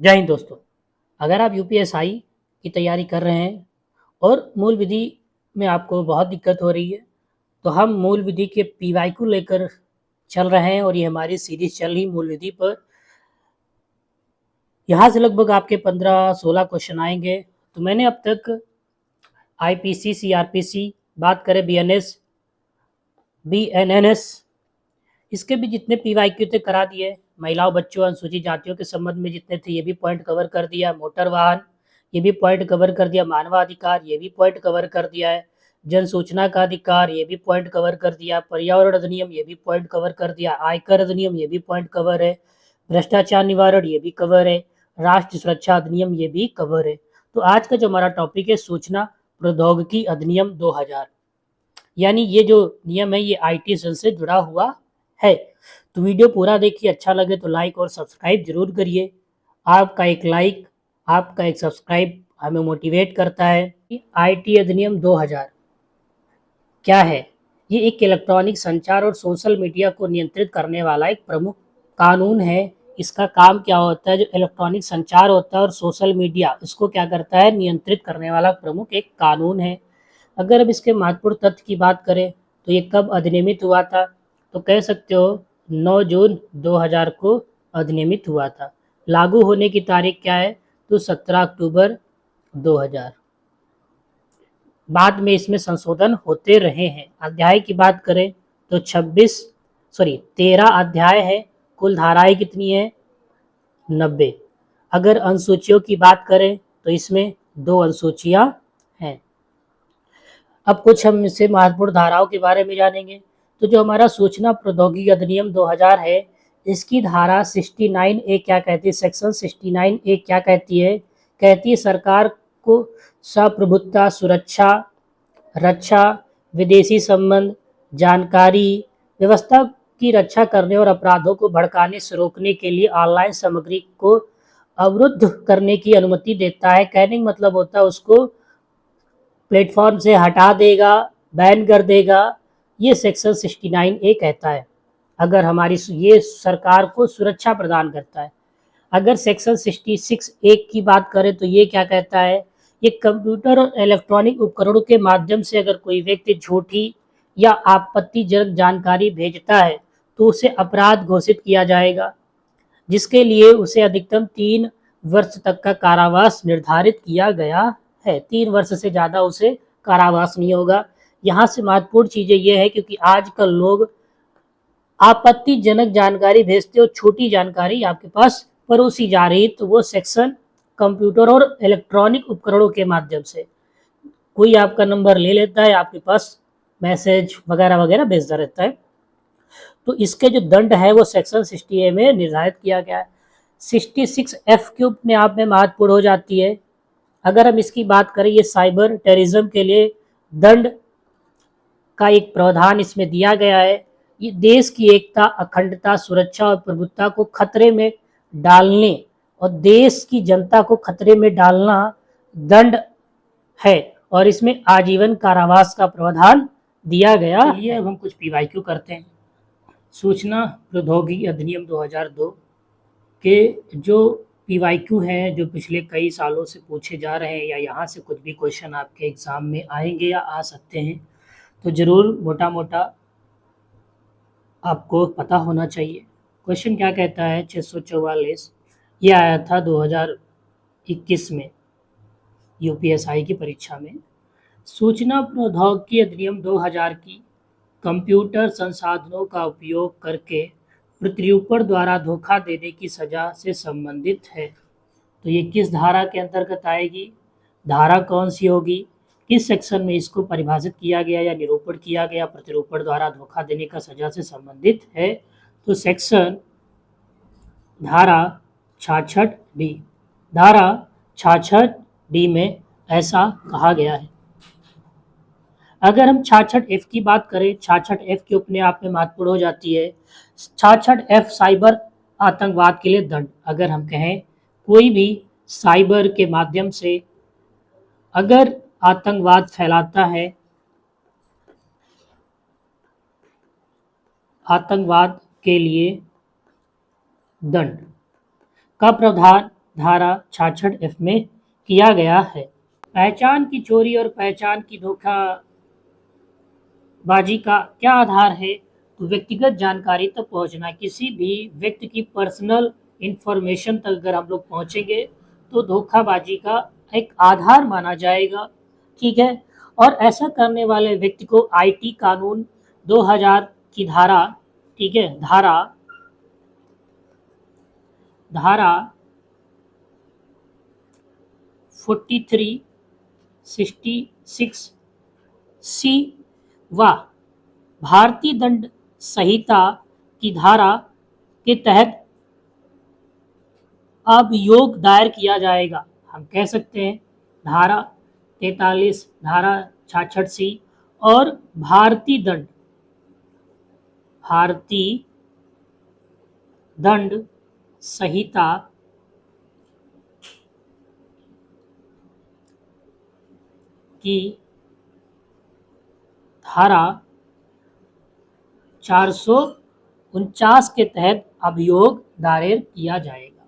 जय हिंद दोस्तों। अगर आप यूपीएसआई की तैयारी कर रहे हैं और मूल विधि में आपको बहुत दिक्कत हो रही है, तो हम मूल विधि के पीवाईक्यू लेकर चल रहे हैं और ये हमारी सीरीज चल रही मूल विधि पर। यहाँ से लगभग आपके 15-16 क्वेश्चन आएंगे। तो मैंने अब तक आईपीसी, सीआरपीसी, बात करें बीएनएस, बीएनएनएस, इसके भी जितने पीवाईक्यू थे करा दिए। महिलाओं, बच्चों, अनुसूचित जातियों के संबंध में जितने थे ये भी पॉइंट कवर कर दिया। मोटर वाहन ये भी पॉइंट कवर कर दिया। मानवाधिकार ये भी पॉइंट कवर कर दिया है। जन सूचना का अधिकार ये भी पॉइंट कवर कर दिया। पर्यावरण अधिनियम ये भी पॉइंट कवर कर दिया। आयकर अधिनियम ये भी पॉइंट कवर है। भ्रष्टाचार निवारण ये भी कवर है। राष्ट्रीय सुरक्षा अधिनियम ये भी कवर है। तो आज का जो हमारा टॉपिक है सूचना प्रौद्योगिकी अधिनियम 2000, यानी ये जो नियम है ये आईटी सेल से जुड़ा हुआ है। तो वीडियो पूरा देखिए, अच्छा लगे तो लाइक और सब्सक्राइब जरूर करिए। आपका एक लाइक, आपका एक सब्सक्राइब हमें मोटिवेट करता है। आईटी अधिनियम 2000 क्या है? ये एक इलेक्ट्रॉनिक संचार और सोशल मीडिया को नियंत्रित करने वाला एक प्रमुख कानून है। इसका काम क्या होता है? जो इलेक्ट्रॉनिक संचार होता है और सोशल मीडिया, इसको क्या करता है? नियंत्रित करने वाला प्रमुख एक कानून है। अगर अब इसके महत्वपूर्ण तथ्य की बात करें तो ये कब अधिनियमित हुआ था? तो कह सकते हो 9 जून 2000 को अधिनियमित हुआ था। लागू होने की तारीख क्या है? तो 17 अक्टूबर 2000। बाद में इसमें संशोधन होते रहे हैं। अध्याय की बात करें तो 13 अध्याय है। कुल धाराएं कितनी है? 90। अगर अनुसूचियों की बात करें तो इसमें 2 अनुसूचियां हैं। अब कुछ हम इससे महत्वपूर्ण धाराओं के बारे में जानेंगे। तो जो हमारा सूचना प्रौद्योगिकी अधिनियम 2000 है, इसकी धारा 69A क्या कहती है? सेक्शन 69A क्या कहती है? कहती है सरकार को संप्रभुता, सुरक्षा, रक्षा, विदेशी संबंध, जानकारी व्यवस्था की रक्षा करने और अपराधों को भड़काने से रोकने के लिए ऑनलाइन सामग्री को अवरुद्ध करने की अनुमति देता है। कहने का मतलब होता है उसको प्लेटफॉर्म से हटा देगा, बैन कर देगा। ये सेक्शन 69A कहता है। अगर हमारी ये सरकार को सुरक्षा प्रदान करता है। अगर सेक्शन 66A की बात करें तो ये क्या कहता है? ये कंप्यूटर और इलेक्ट्रॉनिक उपकरणों के माध्यम से अगर कोई व्यक्ति झूठी या आपत्तिजनक जानकारी भेजता है तो उसे अपराध घोषित किया जाएगा, जिसके लिए उसे अधिकतम 3 वर्ष तक का कारावास निर्धारित किया गया है। 3 वर्ष से ज़्यादा उसे कारावास नहीं होगा। यहाँ से महत्वपूर्ण चीज़ें ये है क्योंकि आजकल लोग आपत्तिजनक जानकारी भेजते हो, छोटी जानकारी आपके पास परोसी जा रही, तो वो सेक्शन कंप्यूटर और इलेक्ट्रॉनिक उपकरणों के माध्यम से कोई आपका नंबर ले लेता है, आपके पास मैसेज वगैरह वगैरह भेजता रहता है। तो इसके जो दंड है वो सेक्शन 60A में निर्धारित किया गया है। 66F के अपने आप में महत्वपूर्ण हो जाती है। अगर हम इसकी बात करें, ये साइबर टेररिज्म के लिए दंड का एक प्रावधान इसमें दिया गया है। ये देश की एकता, अखंडता, सुरक्षा और प्रभुत्ता को खतरे में डालने और देश की जनता को खतरे में डालना दंड है और इसमें आजीवन कारावास का प्रावधान दिया गया है। अब हम कुछ पीवाईक्यू करते हैं। सूचना प्रौद्योगिकी अधिनियम 2002 के जो पीवाईक्यू हैं, जो पिछले कई सालों से पूछे जा रहे हैं या यहाँ से कुछ भी क्वेश्चन आपके एग्ज़ाम में आएंगे या आ सकते हैं, तो ज़रूर मोटा मोटा आपको पता होना चाहिए। क्वेश्चन क्या कहता है? 644 ये आया था 2021 में यूपीएसआई की परीक्षा में। सूचना प्रौद्योगिकी अधिनियम 2000 की कंप्यूटर संसाधनों का उपयोग करके प्रतिरूपण द्वारा धोखा देने की सजा से संबंधित है। तो ये किस धारा के अंतर्गत आएगी? धारा कौन सी होगी? किस सेक्शन में इसको परिभाषित किया गया या निरूपण किया गया? प्रतिरूपण द्वारा धोखा देने का सजा से संबंधित है। तो सेक्शन धारा 66D, धारा 66D में ऐसा कहा गया है। अगर हम 66F की बात करें, 66F के अपने आप में महत्वपूर्ण हो जाती है। 66F साइबर आतंकवाद के लिए दंड। अगर हम कहें कोई भी साइबर के माध्यम से अगर आतंकवाद फैलाता है, आतंकवाद के लिए दंड का प्रावधान धारा 66F में किया गया है। पहचान की चोरी और पहचान की धोखाबाजी का क्या आधार है? तो व्यक्तिगत जानकारी तक पहुंचना। किसी भी व्यक्ति की पर्सनल इंफॉर्मेशन तक अगर हम लोग पहुंचेंगे तो धोखाबाजी का एक आधार माना जाएगा। ठीक है, और ऐसा करने वाले व्यक्ति को आईटी कानून 2000 की धारा, ठीक है, धारा 43, 66 सी व भारतीय दंड संहिता की धारा के तहत अभियोग दायर किया जाएगा। हम कह सकते हैं धारा 43, धारा 66C और भारतीय दंड संहिता की धारा 449 के तहत अभियोग दायर किया जाएगा।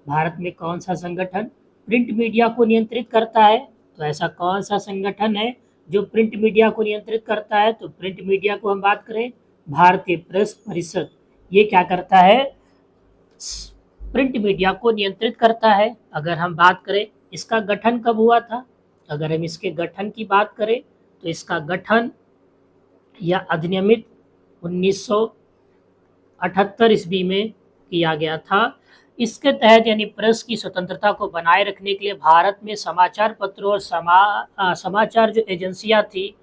भारत में कौन सा संगठन प्रिंट मीडिया को नियंत्रित करता है? तो ऐसा कौन सा संगठन है जो प्रिंट मीडिया को नियंत्रित करता है? तो प्रिंट मीडिया को हम बात करें, भारतीय प्रेस परिषद, ये क्या करता है? प्रिंट मीडिया को नियंत्रित करता है। अगर हम बात करें इसका गठन कब हुआ था, अगर हम इसके गठन की बात करें तो इसका गठन या अधिनियमित 1978 ईस्वी में किया गया था। इसके तहत यानी प्रेस की स्वतंत्रता को बनाए रखने के लिए भारत में समाचार पत्रों और समाचार जो एजेंसियां थी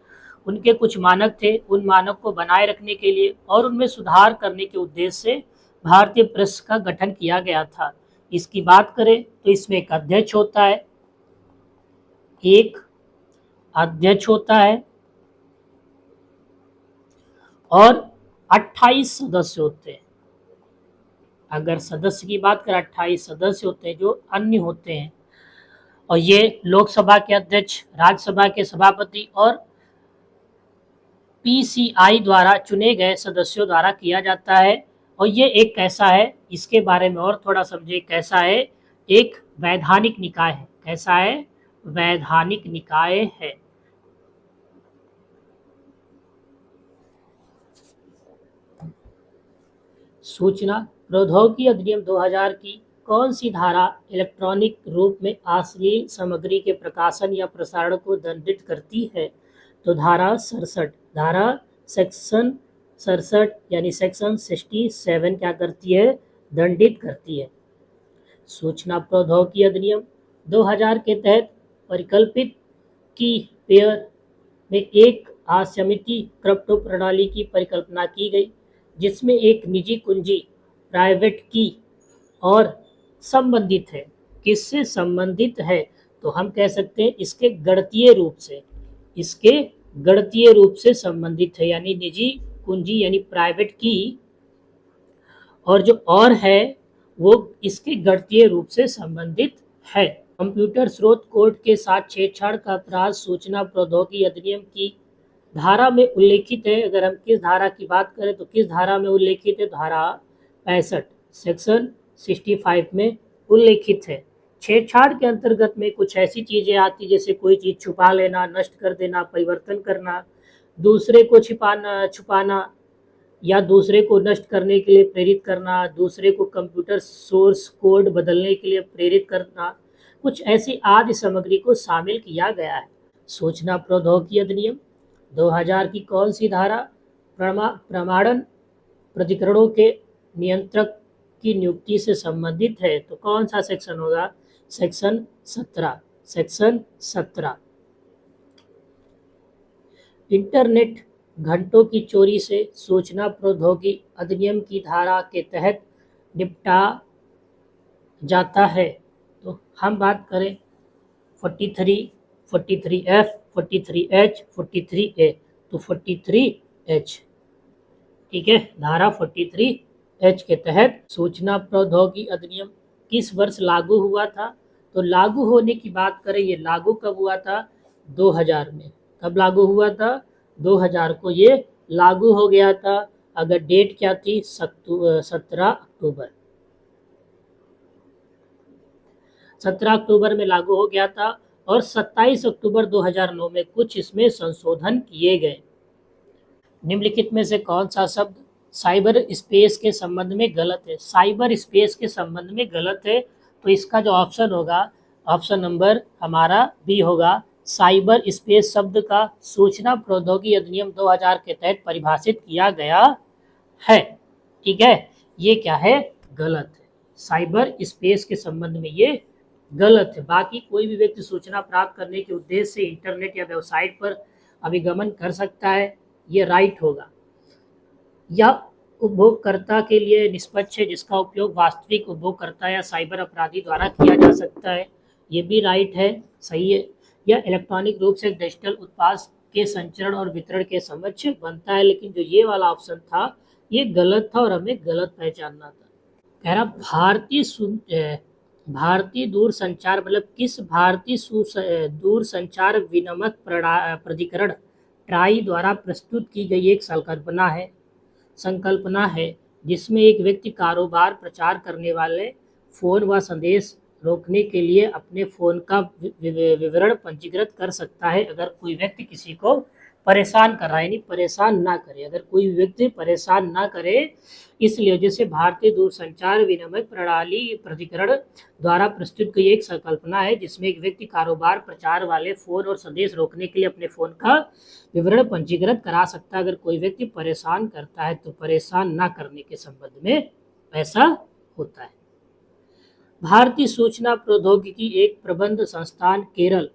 उनके कुछ मानक थे, उन मानक को बनाए रखने के लिए और उनमें सुधार करने के उद्देश्य से भारतीय प्रेस का गठन किया गया था। इसकी बात करें तो इसमें एक अध्यक्ष होता है, और 28 सदस्य होते हैं। अगर सदस्य की बात करें 28 सदस्य होते हैं जो अन्य होते हैं, और ये लोकसभा के अध्यक्ष, राज्यसभा के सभापति और पीसीआई द्वारा चुने गए सदस्यों द्वारा किया जाता है। और ये एक कैसा है, इसके बारे में और थोड़ा समझे, कैसा है, एक वैधानिक निकाय है। कैसा है? वैधानिक निकाय है। सूचना प्रौद्योगिकी अधिनियम 2000 की कौन सी धारा इलेक्ट्रॉनिक रूप में अश्लील सामग्री के प्रकाशन या प्रसारण को दंडित करती है? तो धारा 67, धारा सेक्शन 67 यानी सेक्शन 67 क्या करती है? दंडित करती है। सूचना प्रौद्योगिकी अधिनियम 2000 के तहत परिकल्पित की पेयर में एक असमिति क्रिप्टो प्रणाली की परिकल्पना की गई, जिसमें एक निजी कुंजी प्राइवेट की और संबंधित है। किससे संबंधित है? तो हम कह सकते हैं इसके गणितीय रूप से संबंधित है, यानी निजी कुंजी यानी प्राइवेट की, और जो और है वो इसके गणितीय रूप से संबंधित है। कंप्यूटर स्रोत कोड के साथ छेड़छाड़ का अपराध सूचना प्रौद्योगिकी अधिनियम की धारा में उल्लेखित है। अगर हम किस धारा की बात करें तो किस धारा में उल्लेखित है? धारा 65 सेक्शन 65 में उल्लेखित है। छेड़छाड़ के अंतर्गत में कुछ ऐसी चीजें आती जैसे कोई चीज छुपा लेना, नष्ट कर देना, परिवर्तन करना, दूसरे को छुपाना या दूसरे को नष्ट करने के लिए प्रेरित करना, दूसरे को कंप्यूटर सोर्स कोड बदलने के लिए प्रेरित करना, कुछ ऐसी आदि सामग्री को शामिल किया गया है। सूचना प्रौद्योगिकी अधिनियम 2000 की कौन सी धारा प्रमाणन प्राधिकरणों के नियंत्रक की नियुक्ति से संबंधित है? तो कौन सा सेक्शन होगा? सेक्शन 17। इंटरनेट घंटों की चोरी से सूचना प्रौद्योगिकी अधिनियम की धारा के तहत निपटा जाता है। तो हम बात करें 43, 43F, 43H, 43A। तो 43H, ठीक है, धारा 43H के तहत सूचना प्रौद्योगिकी अधिनियम किस वर्ष लागू हुआ था? तो लागू होने की बात करें, ये लागू कब हुआ था? 2000 में। कब लागू हुआ था? 2000 को ये लागू हो गया था। अगर डेट क्या थी? 17 अक्टूबर। 17 अक्टूबर में लागू हो गया था और 27 अक्टूबर 2009 में कुछ इसमें संशोधन किए गए। निम्नलिखित में से कौन सा शब्द साइबर स्पेस के संबंध में गलत है? साइबर स्पेस के संबंध में गलत है, तो इसका जो ऑप्शन होगा, ऑप्शन नंबर हमारा बी होगा। साइबर स्पेस शब्द का सूचना प्रौद्योगिकी अधिनियम 2000 के तहत परिभाषित किया गया है। ठीक है, ये क्या है? गलत है। साइबर स्पेस के संबंध में ये गलत है। बाकी कोई भी व्यक्ति सूचना प्राप्त करने के उद्देश्य से इंटरनेट या वेबसाइट पर अभिगमन कर सकता है, ये राइट होगा। या उपभोगकर्ता के लिए निष्पक्ष है, जिसका उपयोग वास्तविक उपभोगकर्ता या साइबर अपराधी द्वारा किया जा सकता है, ये भी राइट है, सही है। या इलेक्ट्रॉनिक रूप से डिजिटल उत्पाद के संचरण और वितरण के समक्ष बनता है, लेकिन जो ये वाला ऑप्शन था ये गलत था और हमें गलत पहचानना था। कह रहा भारतीय दूरसंचार मतलब किस भारतीय दूरसंचार विनिमय प्राधिकरण ट्राई द्वारा प्रस्तुत की गई एक संकल्पना है जिसमें एक व्यक्ति कारोबार प्रचार करने वाले फ़ोन व संदेश रोकने के लिए अपने फ़ोन का विवरण पंजीकृत कर सकता है अगर कोई व्यक्ति किसी को परेशान कर रहा है, यानी परेशान ना करे, अगर कोई व्यक्ति परेशान ना करे। इसलिए जैसे भारतीय दूरसंचार विनिमय प्रणाली प्राधिकरण द्वारा प्रस्तुत की एक संकल्पना है जिसमें एक व्यक्ति कारोबार प्रचार वाले फ़ोन और संदेश रोकने के लिए अपने फ़ोन का विवरण पंजीकृत करा सकता है अगर कोई व्यक्ति परेशान करता है, तो परेशान ना करने के संबंध में ऐसा होता है। भारतीय सूचना प्रौद्योगिकी एक प्रबंध संस्थान केरल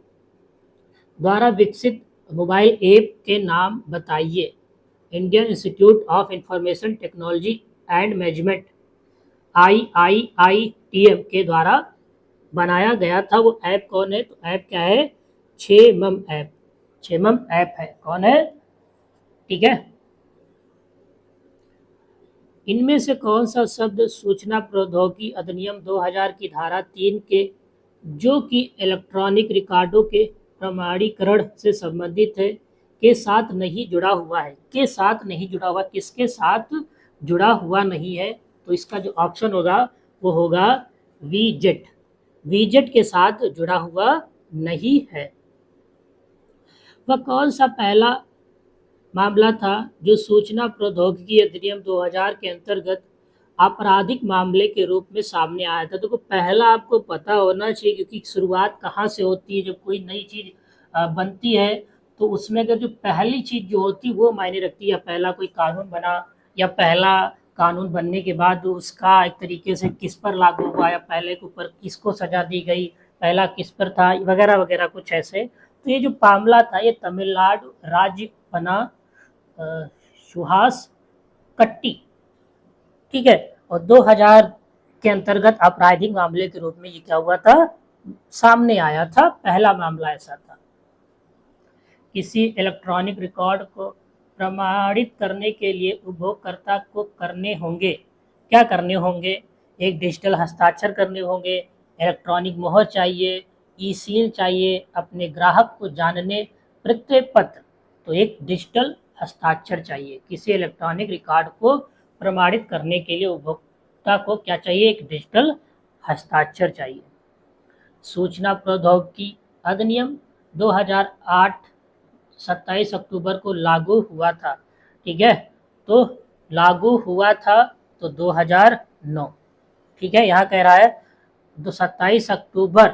द्वारा विकसित मोबाइल ऐप के नाम बताइए। Indian institute of information technology and management IIITM के द्वारा बनाया गया था। वो ऐप कौन है? तो ऐप क्या है? क्षेमम ऐप। क्षेमम ऐप है। कौन है? ठीक है। इनमें से कौन सा शब्द सूचना प्रौद्योगिकी अधिनियम 2000 की धारा 3 के जो कि इलेक्ट्रॉनिक रिकॉर्डों के प्रमाणीकरण से संबंधित है के साथ नहीं जुड़ा हुआ है? के साथ नहीं जुड़ा हुआ, किसके साथ जुड़ा हुआ नहीं है? तो इसका जो ऑप्शन होगा वो होगा वीजेट। वीजेट के साथ जुड़ा हुआ नहीं है। वह कौन सा पहला मामला था जो सूचना प्रौद्योगिकी अधिनियम 2000 के अंतर्गत आपराधिक मामले के रूप में सामने आया था? तो पहला आपको पता होना चाहिए, क्योंकि शुरुआत कहाँ से होती है। जब कोई नई चीज़ बनती है तो उसमें अगर जो पहली चीज़ जो होती है वो मायने रखती है, या पहला कोई कानून बना, या पहला कानून बनने के बाद उसका एक तरीके से किस पर लागू हुआ, या पहले के ऊपर किसको सजा दी गई, पहला किस पर था, वगैरह वगैरह कुछ ऐसे। तो ये जो मामला था ये तमिलनाडु राज्य बना सुहास कट्टी, ठीक है। और 2000 के अंतर्गत आपराधिक मामले के रूप में ये क्या हुआ था? सामने आया था। पहला मामला ऐसा था। किसी इलेक्ट्रॉनिक रिकॉर्ड को प्रमाणित करने के लिए उपभोगकर्ता को करने होंगे, क्या करने होंगे? एक डिजिटल हस्ताक्षर करने होंगे, इलेक्ट्रॉनिक मोहर चाहिए, ई सील चाहिए, अपने ग्राहक को जानने प्रत्यय पत्र। तो एक डिजिटल हस्ताक्षर चाहिए। किसी इलेक्ट्रॉनिक रिकॉर्ड को प्रमाणित करने के लिए उपभोक्ता को क्या चाहिए? एक डिजिटल हस्ताक्षर चाहिए। सूचना प्रौद्योगिकी अधिनियम 2008 27 अक्टूबर को लागू हुआ था, ठीक है। तो लागू हुआ था तो 2009, ठीक है। यहाँ कह रहा है तो 27 अक्टूबर,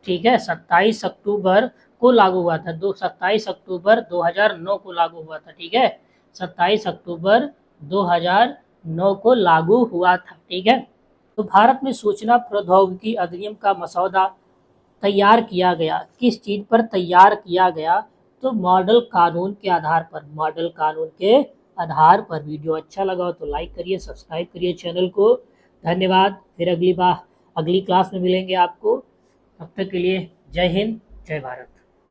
ठीक है, 27 अक्टूबर को लागू हुआ था। 27 अक्टूबर 2009 को लागू हुआ था, ठीक है। 27 अक्टूबर 2009 को लागू हुआ था, ठीक है। तो भारत में सूचना प्रौद्योगिकी अधिनियम का मसौदा तैयार किया गया, किस चीज़ पर तैयार किया गया? तो मॉडल कानून के आधार पर। मॉडल कानून के आधार पर। वीडियो अच्छा लगा हो तो लाइक करिए, सब्सक्राइब करिए चैनल को। धन्यवाद। फिर अगली क्लास में मिलेंगे आपको। तब तक के लिए जय हिंद, जय भारत।